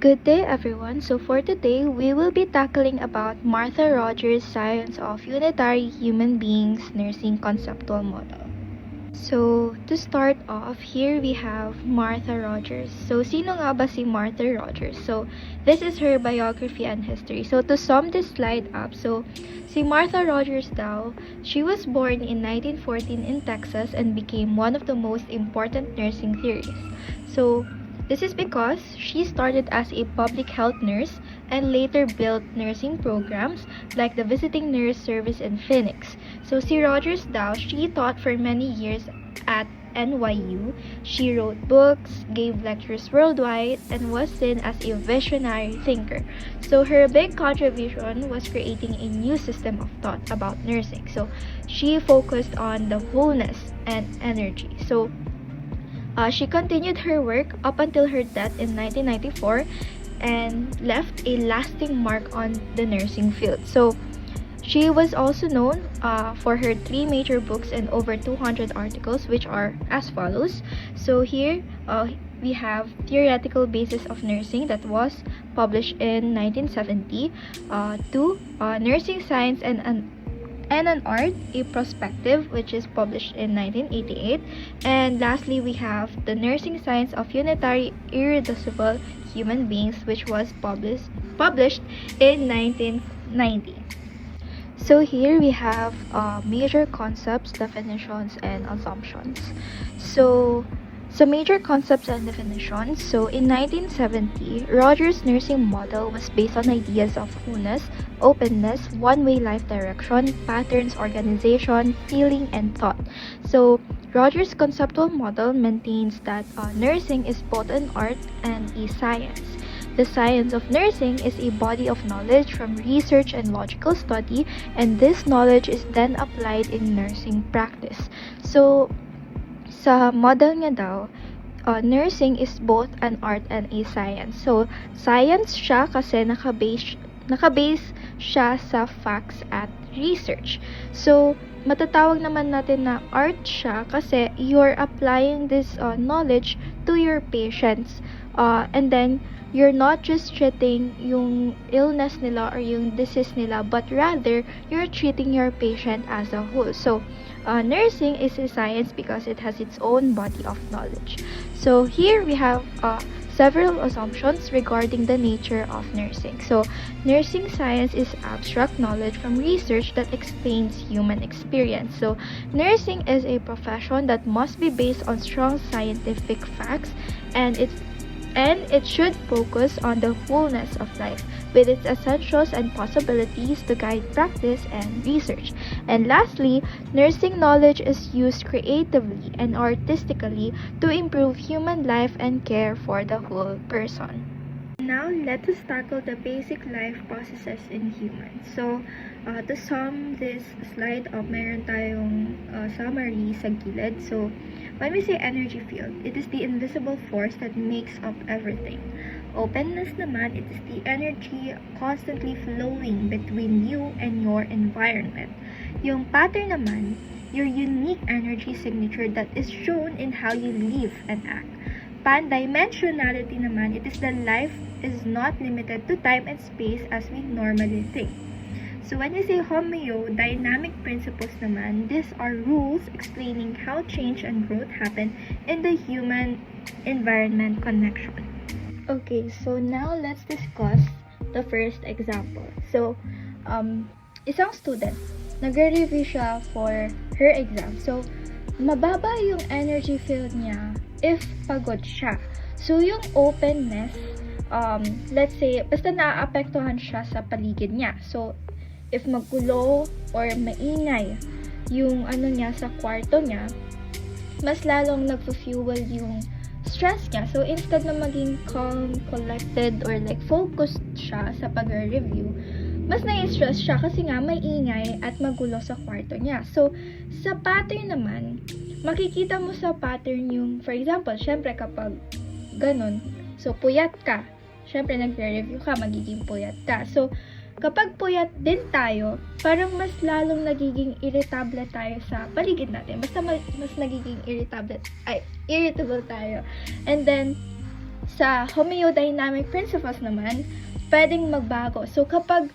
Good day everyone. So for today, we will be tackling about Martha Rogers' Science of Unitary Human Beings Nursing Conceptual Model. So to start off, here we have Martha Rogers. So sino nga ba si Martha Rogers? So this is her biography and history. So to sum this slide up, so si Martha Rogers daw, she was born in 1914 in Texas and became one of the most important nursing theorists. So this is because she started as a public health nurse and later built nursing programs like the visiting nurse service in Phoenix. So si Rogers daw, she taught for many years at NYU. She wrote books, gave lectures worldwide, and was seen as a visionary thinker. So her big contribution was creating a new system of thought about nursing. So she focused on the wholeness and energy. So she continued her work up until her death in 1994 and left a lasting mark on the nursing field. So she was also known for her 3 major books and over 200 articles, which are as follows. So here we have Theoretical Basis of Nursing that was published in 1970, Nursing Science and an Art, a Prospective, which is published in 1988. And lastly, we have The Nursing Science of Unitary Irreducible Human Beings, which was published in 1990. So here we have major concepts, definitions, and assumptions. So major concepts and definitions. So in 1970, Rogers' nursing model was based on ideas of wholeness, openness, one-way life direction, patterns, organization, feeling, and thought. So Rogers' conceptual model maintains that nursing is both an art and a science. The science of nursing is a body of knowledge from research and logical study, and this knowledge is then applied in nursing practice. So sa model niya daw, nursing is both an art and a science. So, science siya kasi nakabase siya sa facts at research. So, matatawag naman natin na art siya kasi you're applying this knowledge to your patients. And then, you're not just treating yung illness nila or yung disease nila, but rather, you're treating your patient as a whole. So, nursing is a science because it has its own body of knowledge. So here we have several assumptions regarding the nature of nursing. So nursing science is abstract knowledge from research that explains human experience. So nursing is a profession that must be based on strong scientific facts, and it should focus on the wholeness of life with its essentials and possibilities to guide practice and research. And lastly, nursing knowledge is used creatively and artistically to improve human life and care for the whole person. Now, let us tackle the basic life processes in humans. So, to sum this slide up, meron tayong summary sa gilid. So, when we say energy field, it is the invisible force that makes up everything. Openness naman, it is the energy constantly flowing between you and your environment. Yung pattern naman, your unique energy signature that is shown in how you live and act. Pan-dimensionality naman, it is the life is not limited to time and space as we normally think. So when we say dynamic principles naman, these are rules explaining how change and growth happen in the human-environment connection. Okay, so now let's discuss the first example. So, isang student, nagre-review siya for her exam. So, mababa yung energy field niya if pagod siya. So, yung openness, let's say, basta naaapektuhan siya sa paligid niya. So, if magulo or maingay yung niya sa kwarto niya, mas lalong nagfu-fuel yung stress niya. So, instead na maging calm, collected, or like focused siya sa pag-review, mas nai-stress siya kasi nga may ingay at magulo sa kwarto niya. So, sa pattern naman, makikita mo sa pattern yung, for example, syempre kapag ganun, so puyat ka, syempre nagre-review ka, magiging puyat ka. So, kapag puyat din tayo, parang mas lalong nagiging irritable tayo sa paligid natin. Basta mas nagiging irritable tayo. And then, Sa homeodynamic principles naman, pwedeng magbago. So, kapag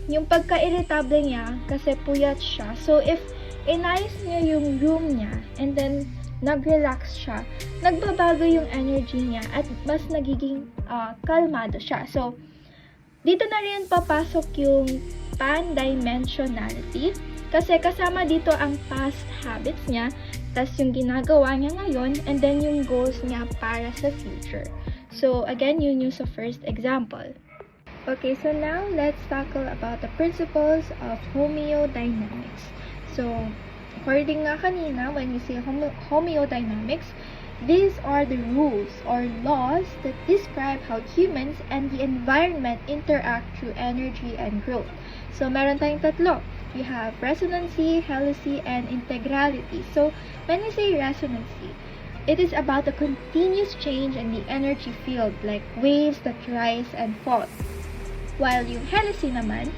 yung pagka-irritable niya, kasi puyat siya, so if inayos niya yung room niya, and then nag-relax siya, nagbabago yung energy niya, at mas nagiging kalmado siya. So, dito na rin papasok yung pan-dimensionality, kasi kasama dito ang past habits niya, tas yung ginagawa niya ngayon, and then yung goals niya para sa future. So, again, yun yung sa first example. Okay, so now let's tackle about the principles of homeodynamics. So, according nga kanina, when we say homeodynamics, these are the rules or laws that describe how humans and the environment interact through energy and growth. So, meron tayong tatlo. We have resonancy, helicity, and integrality. So, when we say resonancy, it is about the continuous change in the energy field, like waves that rise and fall. While yung helicity naman,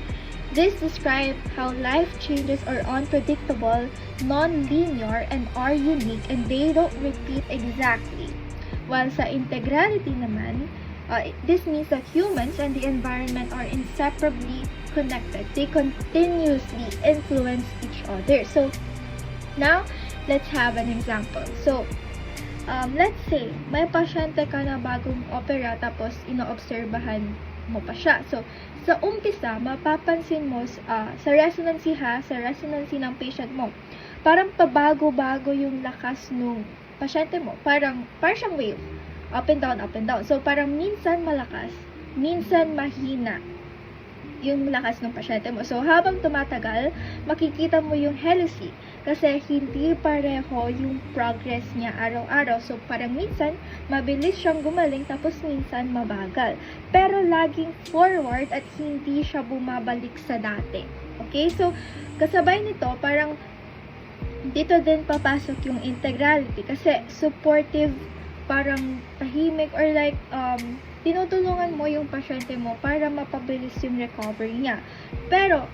this describes how life changes are unpredictable, non-linear, and are unique, and they don't repeat exactly. While sa integrality naman, this means that humans and the environment are inseparably connected. They continuously influence each other. So, now, let's have an example. So, let's say, may pasyente ka na bagong opera, tapos inoobserbahan mo pa siya. So, sa umpisa, mapapansin mo sa resonancy ng patient mo, parang pabago-bago yung lakas ng pasyente mo. Parang siyang wave. Up and down, up and down. So, parang minsan malakas, minsan mahina yung lakas ng pasyente mo. So, habang tumatagal, makikita mo yung helicity. Kasi hindi pareho yung progress niya araw-araw. So, parang minsan, mabilis siyang gumaling, tapos minsan mabagal. Pero laging forward at hindi siya bumabalik sa dati. Okay? So, kasabay nito, parang dito din papasok yung integrality. Kasi supportive, parang tahimik, or like, tinutulungan mo yung pasyente mo para mapabilis yung recovery niya. Pero,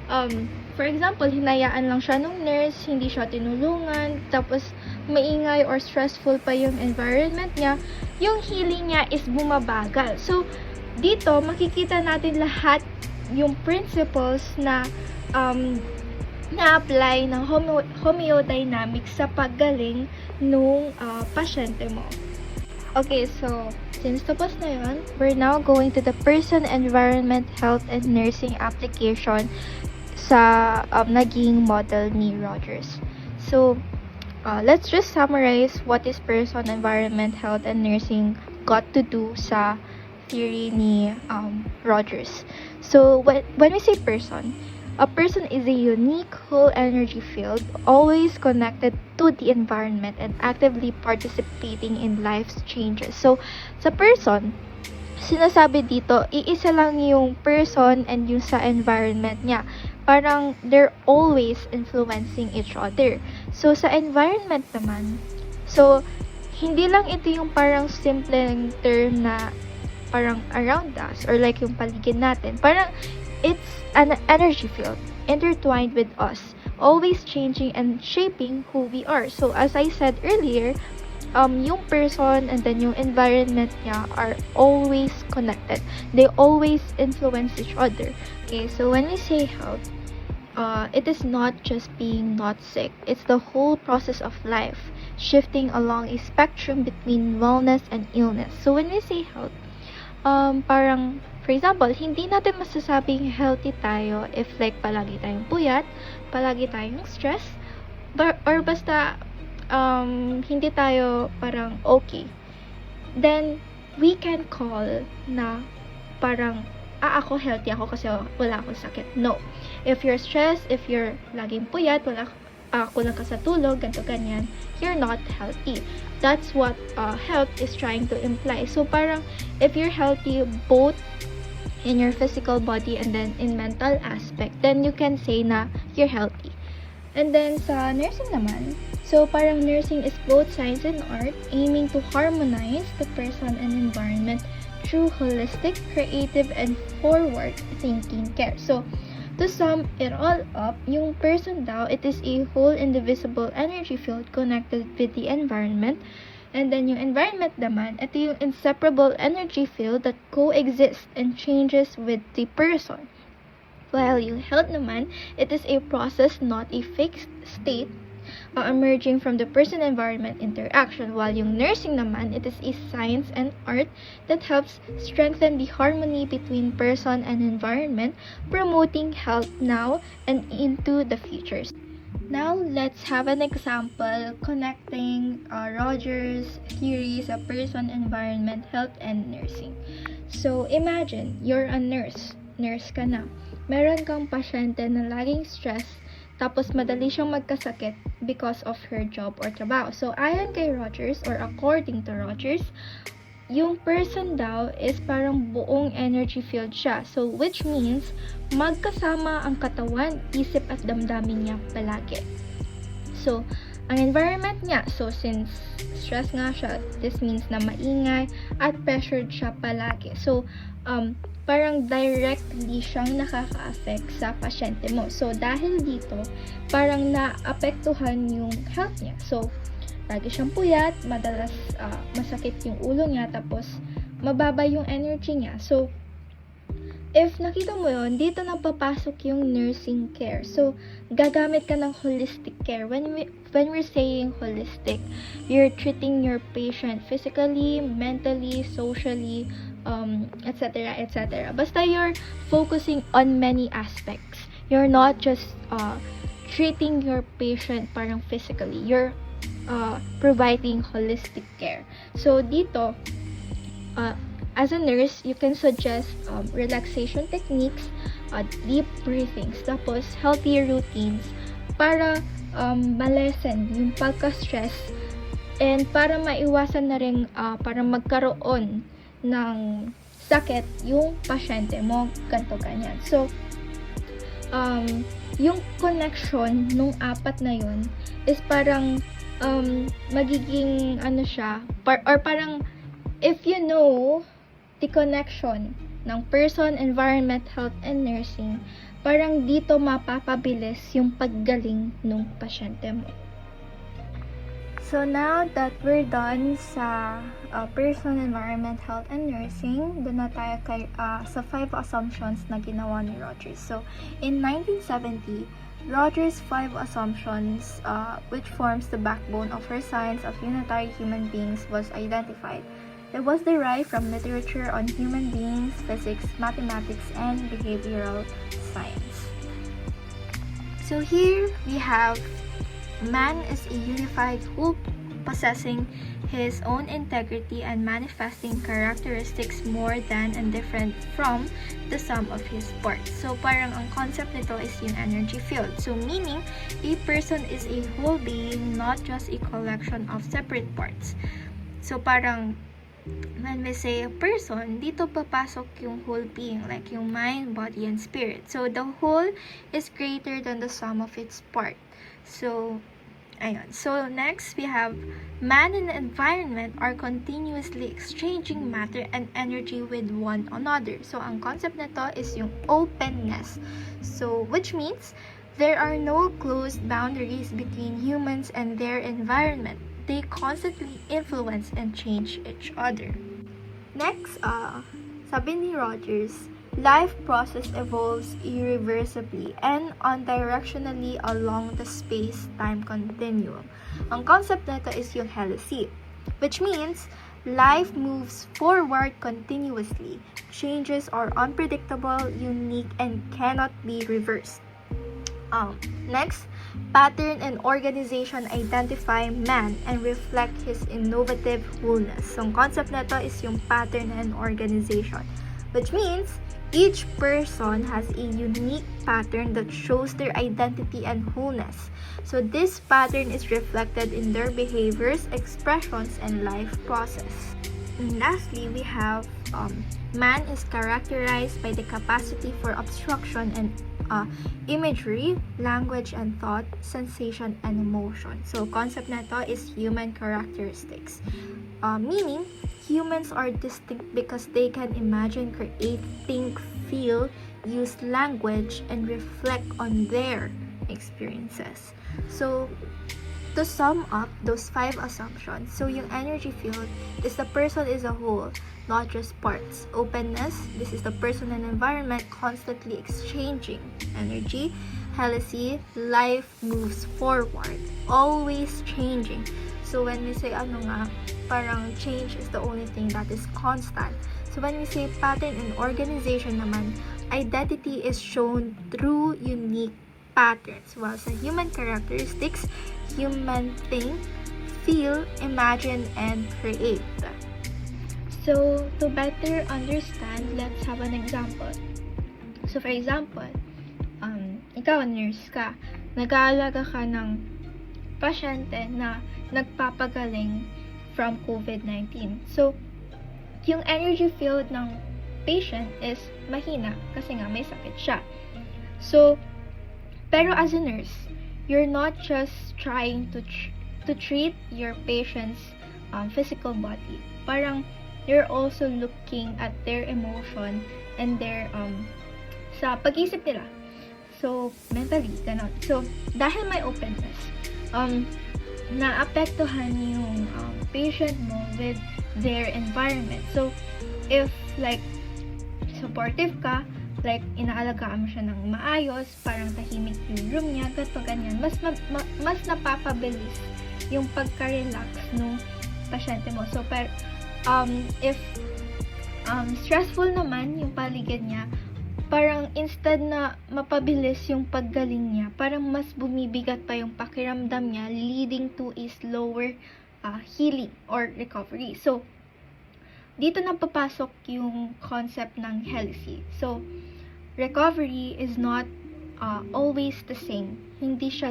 for example, hinayaan lang siya nung nurse, hindi siya tinulungan, tapos maingay or stressful pa yung environment niya, yung healing niya is bumabagal. So, dito, makikita natin lahat yung principles na na-apply ng homeodynamics sa paggaling nung pasyente mo. Okay, so, since tapos na yun, we're now going to the person, environment, health, and nursing application sa naging model ni Rogers. So, let's just summarize what is person, environment, health, and nursing got to do sa theory ni Rogers. So, when we say person, a person is a unique whole energy field, always connected to the environment and actively participating in life's changes. So, sa person, sinasabi dito, iisa lang yung person and yung sa environment niya. Parang they're always influencing each other. So, sa environment naman, so, hindi lang ito yung parang simple term na parang around us or like yung paligid natin. Parang it's an energy field intertwined with us, always changing and shaping who we are. So, as I said earlier, yung person and then yung environment niya are always connected. They always influence each other. Okay, so when we say health, it is not just being not sick. It's the whole process of life, shifting along a spectrum between wellness and illness. So when we say health, parang, for example, hindi natin masasabing healthy tayo if like palagi tayong puyat, palagi tayong stress, or basta hindi tayo parang okay. Then, we can call na parang, ako healthy ako kasi wala akong sakit. No. If you're stressed, if you're laging puyat, kulang ka sa tulog, ganito ganyan, you're not healthy. That's what health is trying to imply. So, parang, if you're healthy both in your physical body and then in mental aspect, then you can say na you're healthy. And then, sa nursing naman, so parang nursing is both science and art, aiming to harmonize the person and environment through holistic, creative, and forward-thinking care. So, to sum it all up, yung person daw, it is a whole indivisible energy field connected with the environment, And then yung environment naman, ito yung inseparable energy field that coexists and changes with the person. While yung health naman, it is a process, not a fixed state, emerging from the person-environment interaction. While yung nursing naman, it is a science and art that helps strengthen the harmony between person and environment, promoting health now and into the future. Now, let's have an example connecting Rogers' theories of person, environment, health, and nursing. So, imagine, you're a nurse. Nurse ka na. Meron kang pasyente na laging stress, tapos madali siyang magkasakit because of her job or trabaho. So, ayon kay Rogers, or according to Rogers, yung person daw is parang buong energy field siya. So, which means, magkasama ang katawan, isip at damdamin niya palagi. So, ang environment niya, so since stress nga siya, this means na maingay at pressured siya palagi. So, parang directly siyang nakaka-affect sa pasyente mo. So, dahil dito, parang naapektuhan yung health niya. So, lagi siyang puyat, madalas masakit yung ulo niya, tapos mababa yung energy niya. So, if nakita mo yun, dito na papasok yung nursing care. So, gagamit ka ng holistic care. When we're saying holistic, you're treating your patient physically, mentally, socially, etc., etc. Basta you're focusing on many aspects. You're not just treating your patient parang physically. You're providing holistic care. So, dito, as a nurse, you can suggest relaxation techniques, deep breathings, tapos healthy routines para malesen yung pagka-stress and para maiwasan na rin para magkaroon ng sakit yung pasyente mo, ganto ganyan. So, yung connection nung apat na yun is parang magiging ano siya, or parang if you know the connection ng person, environment, health, and nursing, parang dito mapapabilis yung paggaling ng pasyente mo. So now that we're done sa person, environment, health, and nursing, doon na tayo sa 5 assumptions na ginawa ni Rogers. So, in 1970, Rogers' 5 assumptions, which forms the backbone of her science of unitary human beings, was identified. It was derived from literature on human beings, physics, mathematics, and behavioral science. So here we have man is a unified whole possessing his own integrity and manifesting characteristics more than and different from the sum of his parts. So parang ang concept nito is yung energy field. So meaning, a person is a whole being, not just a collection of separate parts. So parang when we say a person, dito papasok yung whole being, like yung mind, body, and spirit. So, the whole is greater than the sum of its part. So, ayun. So, next, we have man and environment are continuously exchanging matter and energy with one another. So, ang concept nito is yung openness. So, which means, there are no closed boundaries between humans and their environment. They constantly influence and change each other. Next, sabi ni Rogers, life process evolves irreversibly and unidirectionally along the space-time continuum. Ang concept nito is yung helicity, which means life moves forward continuously. Changes are unpredictable, unique, and cannot be reversed. Next, pattern and organization identify man and reflect his innovative wholeness. So, ang concept na ito is yung pattern and organization, which means each person has a unique pattern that shows their identity and wholeness. So, this pattern is reflected in their behaviors, expressions, and life process. And lastly, we have man is characterized by the capacity for abstraction and imagery, language and thought, sensation and emotion. So, concept na ito is human characteristics. Meaning, humans are distinct because they can imagine, create, think, feel, use language, and reflect on their experiences. So, to sum up those 5 assumptions, so yung energy field is the person as a whole, not just parts. Openness, this is the person and environment constantly exchanging energy. Healthy, life moves forward, always changing. So when we say parang change is the only thing that is constant. So when we say pattern and organization naman, identity is shown through unique patterns, while sa human characteristics, human think, feel, imagine, and create. So to better understand, let's have an example. So for example, ikaw nurse ka, nag-aalaga ka ng pasyente na nagpapagaling from COVID-19. So, yung energy field ng patient is mahina kasi nga may sakit siya. So, pero as a nurse, you're not just trying to treat your patient's physical body. Parang you're also looking at their emotion and their sa pag-isip nila. So, mentally, ganon. So, dahil may openness, naapektuhan yung patient mo with their environment. So, if like supportive ka, like inaalagaan mo siya ng maayos, parang tahimik yung room niya, ganito, ganyan, mas napapabilis yung pagka-relax ng pasyente mo. So, if stressful naman yung paligid niya, parang instead na mapabilis yung paggaling niya, parang mas bumibigat pa yung pakiramdam niya, leading to a slower healing or recovery. So, dito na papasok yung concept ng healthy. So, recovery is not always the same. Hindi siya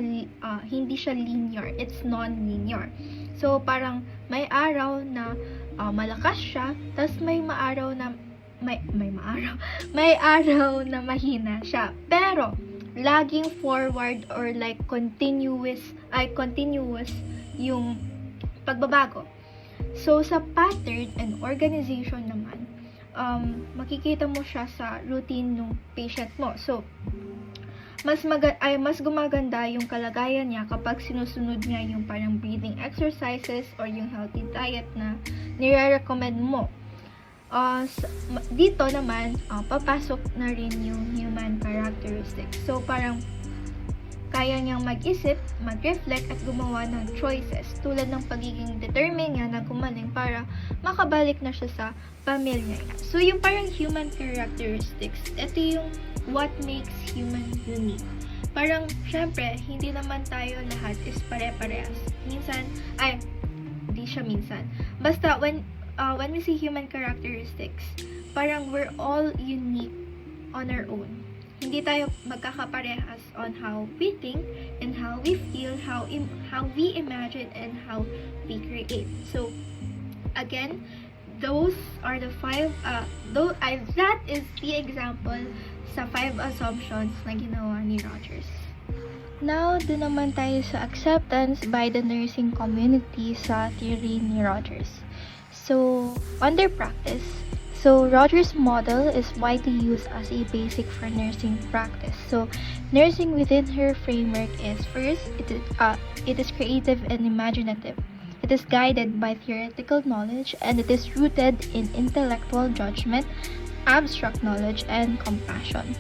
linear. It's non-linear. So, parang may araw na malakas siya, tas may araw na mahina siya. Pero laging forward or like continuous yung pagbabago. So sa pattern and organization naman, makikita mo siya sa routine ng patient mo. So mas gumaganda yung kalagayan niya kapag sinusunod niya yung parang breathing exercises or yung healthy diet na nire-recommend mo. Dito naman, papasok na rin yung human characteristics. So, parang kaya niyang mag-isip, mag-reflect, at gumawa ng choices tulad ng pagiging determined niya na gumaling para makabalik na siya sa pamilya niya. So, yung parang human characteristics, ito yung what makes human unique. Parang, syempre, hindi naman tayo lahat is pare-parehas. Basta, when we see human characteristics, parang we're all unique on our own. Hindi tayo magkakaparehas on how we think and how we feel, how we imagine, and how we create. So, again, those are the 5, that is the example sa 5 assumptions na ginawa ni Rogers. Now, dun naman tayo sa acceptance by the nursing community sa theory ni Rogers. So, under practice, Rogers' model is widely used as a basic for nursing practice. So, nursing within her framework is first, it is creative and imaginative. It is guided by theoretical knowledge, and it is rooted in intellectual judgment, abstract knowledge, and compassion.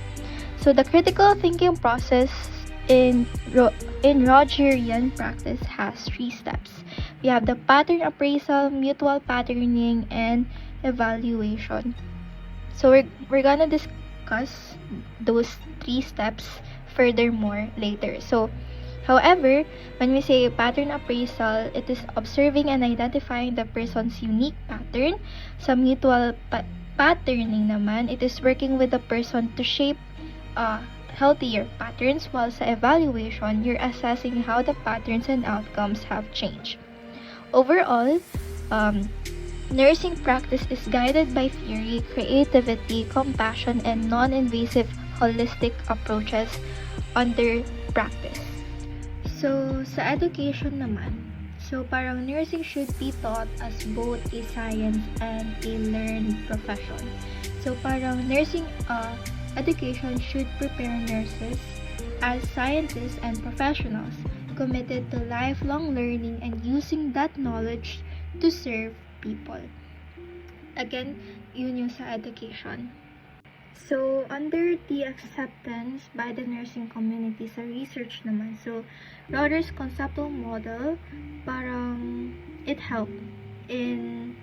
So, the critical thinking process in Rogerian practice has 3 steps. We have the pattern appraisal, mutual patterning, and evaluation. So we're gonna discuss those 3 steps furthermore later. So, however, when we say pattern appraisal, it is observing and identifying the person's unique pattern. Sa mutual patterning naman, it is working with the person to shape healthier patterns, while sa evaluation, you're assessing how the patterns and outcomes have changed. Overall, nursing practice is guided by theory, creativity, compassion, and non-invasive holistic approaches under practice. So, sa education naman, parang nursing should be taught as both a science and a learned profession. So, parang nursing education should prepare nurses as scientists and professionals, committed to lifelong learning and using that knowledge to serve people. Again, yun yung sa education. So, under the acceptance by the nursing community sa research naman, so, Rogers' conceptual model, parang it helped in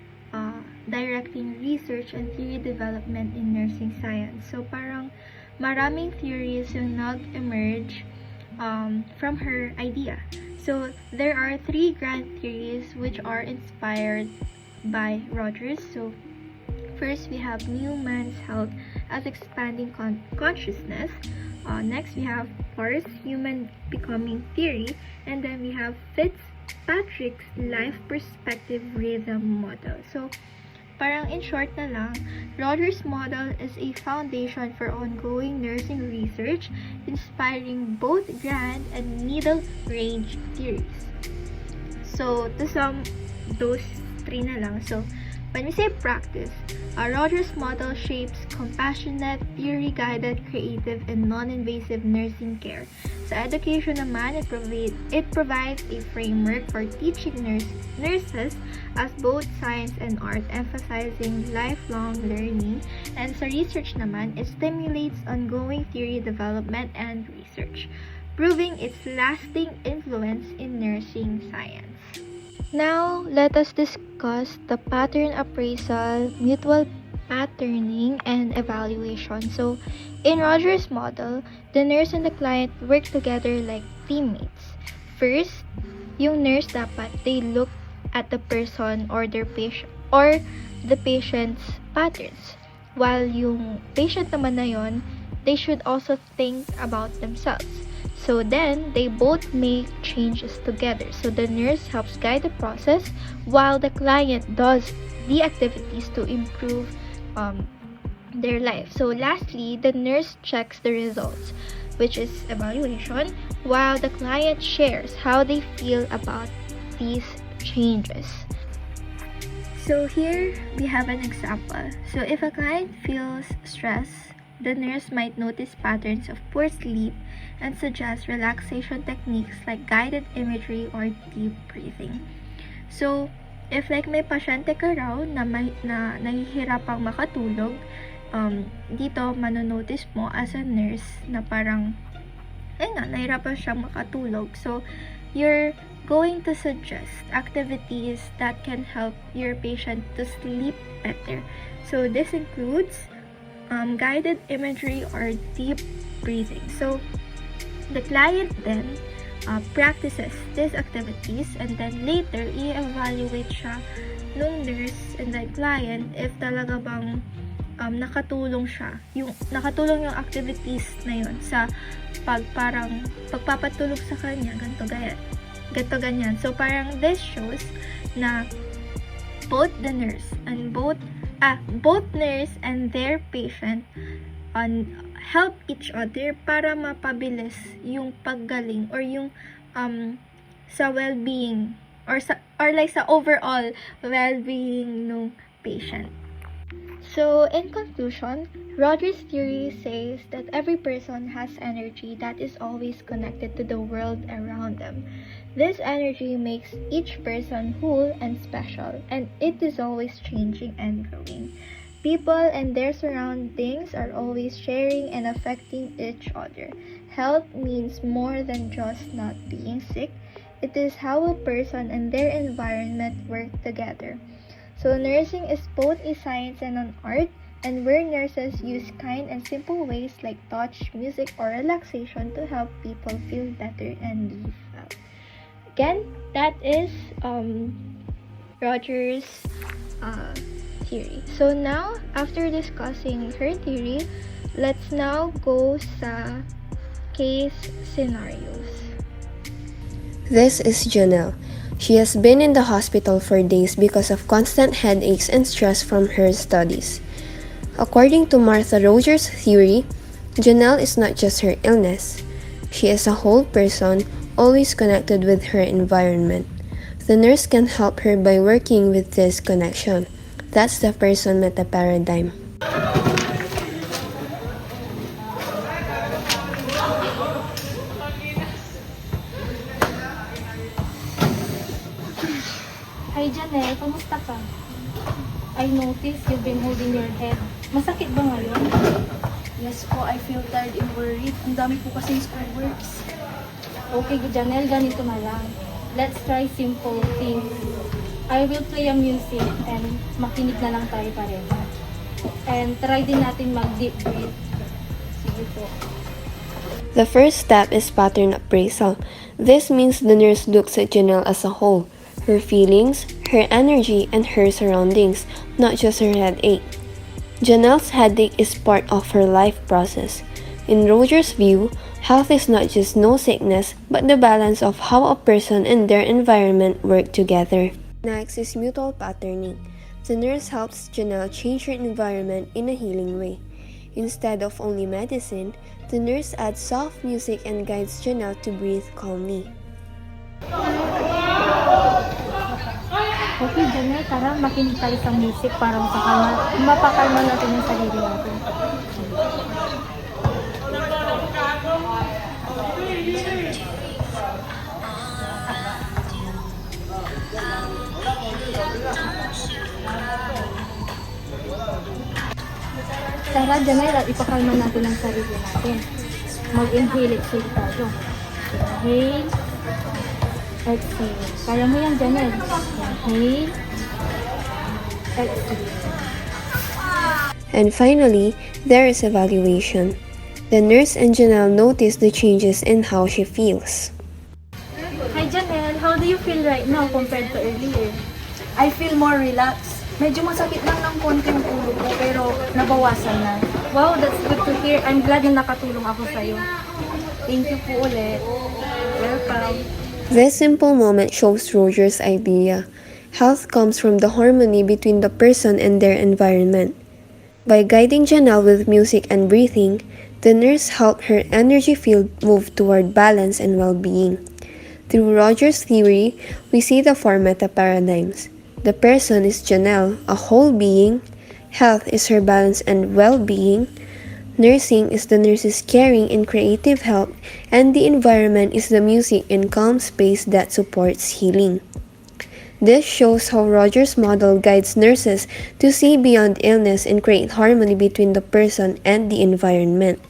directing research and theory development in nursing science. So, parang maraming theories yung nag-emerge from her idea. So, there are 3 grand theories which are inspired by Rogers. So, first, we have Newman's health as expanding consciousness. Next, we have Parr's human becoming theory. And then we have Fitzpatrick's life perspective rhythm model. So, parang in short na lang, Rogers' model is a foundation for ongoing nursing research, inspiring both grand and middle range theories. So, to sum those 3 na lang. So, when we say practice, Rogers' model shapes compassionate, theory-guided, creative, and non-invasive nursing care. Sa education naman, it provides a framework for teaching nurses as both science and art, emphasizing lifelong learning. And sa research naman, it stimulates ongoing theory development and research, proving its lasting influence in nursing science. Now, let us discuss the pattern appraisal, mutual patterning, and evaluation. So, in Rogers' model, the nurse and the client work together like teammates. First, yung nurse dapat they look at the person or their patient or the patient's patterns. While yung patient naman na yun, they should also think about themselves. So then, they both make changes together. So the nurse helps guide the process while the client does the activities to improve their life. So lastly, the nurse checks the results, which is evaluation, while the client shares how they feel about these changes. So here, we have an example. So if a client feels stress, the nurse might notice patterns of poor sleep and suggest relaxation techniques like guided imagery or deep breathing. So, if like may pasyente ka raw na nahihirapang makatulog, dito manonotice mo as a nurse na parang, nahihirapan siyang makatulog. So, you're going to suggest activities that can help your patient to sleep better. So, this includes guided imagery or deep breathing. So, the client then practices these activities and then later i-evaluate siya nung nurse and the client if talaga bang nakatulong yung activities na yun sa pagpapatulog sa kanya, ganito ganyan. So, parang this shows na both nurse and their patient help each other para mapabilis yung paggaling or yung sa well-being or sa overall well-being ng patient. So, in conclusion, Rogers' theory says that every person has energy that is always connected to the world around them. This energy makes each person whole and special, and it is always changing and growing. People and their surroundings are always sharing and affecting each other. Health means more than just not being sick. It is how a person and their environment work together. So nursing is both a science and an art, and where nurses use kind and simple ways like touch, music, or relaxation to help people feel better and live well. Again, that is Rogers' theory. So now, after discussing her theory, let's now go sa case scenarios. This is Janelle. She has been in the hospital for days because of constant headaches and stress from her studies. According to Martha Rogers' theory, Janelle is not just her illness. She is a whole person, always connected with her environment. The nurse can help her by working with this connection. That's the person meta paradigm. Hi Janelle, kamusta ka? I noticed you've been holding your head. Masakit ba ngayon? Yes po, I feel tired and worried. Ang dami po kasi schoolworks. Okay, Janelle, ganito na lang. Let's try simple things. I will play a music and makinig na lang tayo pareho. And try din natin mag-deep breathe. Sige po. The first step is pattern appraisal. This means the nurse looks at Janelle as a whole, her feelings, her energy, and her surroundings, not just her headache. Janelle's headache is part of her life process. In Roger's view, health is not just no sickness, but the balance of how a person and their environment work together. Next is mutual patterning. The nurse helps Janelle change her environment in a healing way. Instead of only medicine, the nurse adds soft music and guides Janelle to breathe calmly. Okay, Janelle, tara makinig tayo sa music para mapakalma natin yung sarili natin. Tara, Janelle, ipakalma natin ang sarili natin. Mag-inhale, exhale tayo. Inhale, exhale. Kaya mo yan, Janelle. Inhale, exhale. And finally, there is evaluation. The nurse and Janelle notice the changes in how she feels. Hi, Janelle. How do you feel right now compared to earlier? I feel more relaxed. Medyo masakit lang ng konti yung ulo ko, pero nabawasan na. Wow, that's good to hear. I'm glad na nakatulong ako sa'yo. Thank you po ulit. Welcome. This simple moment shows Roger's idea. Health comes from the harmony between the person and their environment. By guiding Janelle with music and breathing, the nurse helped her energy field move toward balance and well-being. Through Roger's theory, we see the four meta paradigms. The person is Janelle, a whole being. Health is her balance and well-being. Nursing is the nurse's caring and creative help. And the environment is the music and calm space that supports healing. This shows how Roger's model guides nurses to see beyond illness and create harmony between the person and the environment.